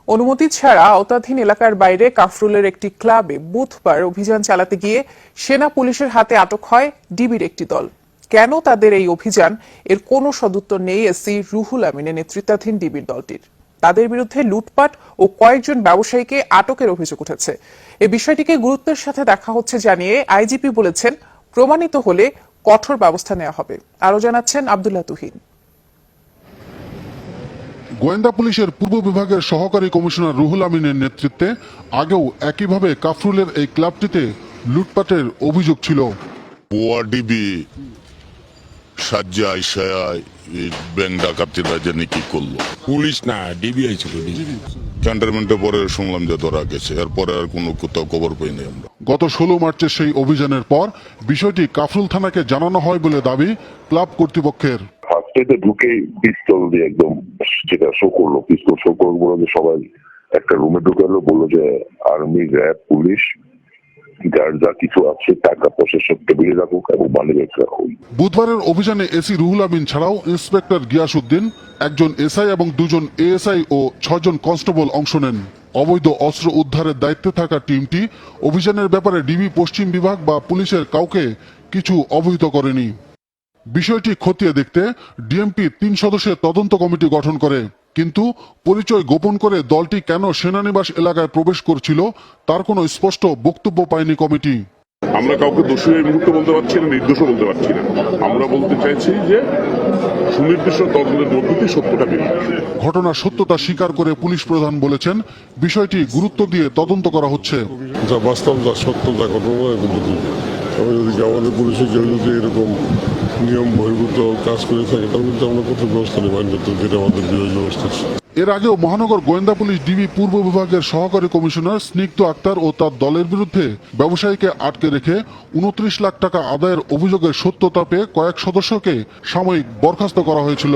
অনুমতি ছাড়া আওতাধীন এলাকার বাইরে কাফরুলের একটি ক্লাবে বুধবার অভিযান চালাতে গিয়ে সেনা পুলিশের হাতে আটক হয় ডিবির একটি দল। কেন তাদের এই অভিযান, এর কোনো সদুত্তর নেই এসি রুহুল আমিনের নেতৃত্বাধীন ডিবির দলটির। তাদের বিরুদ্ধে লুটপাট ও কয়েকজন ব্যবসায়ীকে আটকের অভিযোগ উঠেছে। এই বিষয়টিকে গুরুত্বের সাথে দেখা হচ্ছে জানিয়ে আইজিপি বলেছেন, প্রমাণিত হলে কঠোর ব্যবস্থা নেওয়া হবে। আরো জানাচ্ছেন আব্দুল্লাহ তুহিন। গোয়েন্দা পুলিশের পূর্ব বিভাগের সহকারী কমিশনার রুহুল আমিনের নেতৃত্বে আগেও একইভাবে কাফরুলের এই ক্লাবটিতে লুটপাটের অভিযোগ ছিল। ওয়াডিবি সাজ্জায় সায়ায় ব্যাংক ডাকাতিরা জানি কি করলো। পুলিশ না, ডিবিআই ছিল। ক্যান্টনমেন্টে পরে শুনলাম যে ধরা গেছে, এরপরে আর কোনো কোথাও খবর পাইনি আমরা। গত 16 মার্চের সেই অভিযানের পর বিষয়টি কাফরুল থানাকে জানানো হয় বলে দাবি ক্লাব কর্তৃপক্ষের। ফার্স্টে ঢুকে পিস্তল দিয়ে একদম যেটা শো করলো, পিস্তল শো করলো, বললো যে সবাই একটা রুমে ঢুকালো, বললো যে আর্মি, র্যাব, পুলিশ যার যা কিছু আছে টাকা পয়সা সব টেবিলে রাখুক এবং মালিক রাখুক। বুধবারের অভিযানে এসি রুহুল আমিন ছাড়াও ইন্সপেক্টর গিয়াসউদ্দিন, একজন এসআই এবং 2 জন এএসআই ও 6 জন কনস্টেবল অংশ নেন। অবৈধ অস্ত্র উদ্ধারের দায়িত্বে থাকা টিমটি অভিযানের ব্যাপারে ডিবি পশ্চিম বিভাগ বা পুলিশের কাউকে কিছু অবহিত করেনি। বিষয়টি খতিয়ে দেখতে ডিএমপি 3 সদস্যের তদন্ত কমিটি গঠন করে, কিন্তু পরিচয় গোপন করে দলটি কেন সেনানিবাস এলাকায় প্রবেশ করছিল তার কোনো স্পষ্ট বক্তব্য পায়নি কমিটি। আমরা কাউকে দোষী এই মুহূর্তে বলতে পারছি না, নির্দোষও বলতে পারছি না। আমরা বলতে চাইছি যে সুনির্দিষ্ট তদন্তের মধ্য দিয়ে সত্যটা বেরিয়ে আসবে। ঘটনার সত্যতা স্বীকার করে পুলিশ প্রধান বলেছেন, বিষয়টি গুরুত্ব দিয়ে তদন্ত করা হচ্ছে। যা বাস্তব, যা সত্য, যা ঘটনা, এগুলো যদি আমাদের পুলিশে কেউ যদি এরকম নিয়ম বহির্ভূত কাজ করে থাকে তাহলে কিন্তু আমরা কঠোর ব্যবস্থা নেব, যেটা আমাদের বিরোধী ব্যবস্থা। এর আগেও মহানগর গোয়েন্দা পুলিশ ডিবি পূর্ব বিভাগের সহকারী কমিশনার স্নিগ্ধ আক্তার ও তার দলের বিরুদ্ধে ব্যবসায়ীকে আটকে রেখে 29 লাখ টাকা আদায়ের অভিযোগের সত্যতা পেয়ে কয়েক সদস্যকে সাময়িক বরখাস্ত করা হয়েছিল।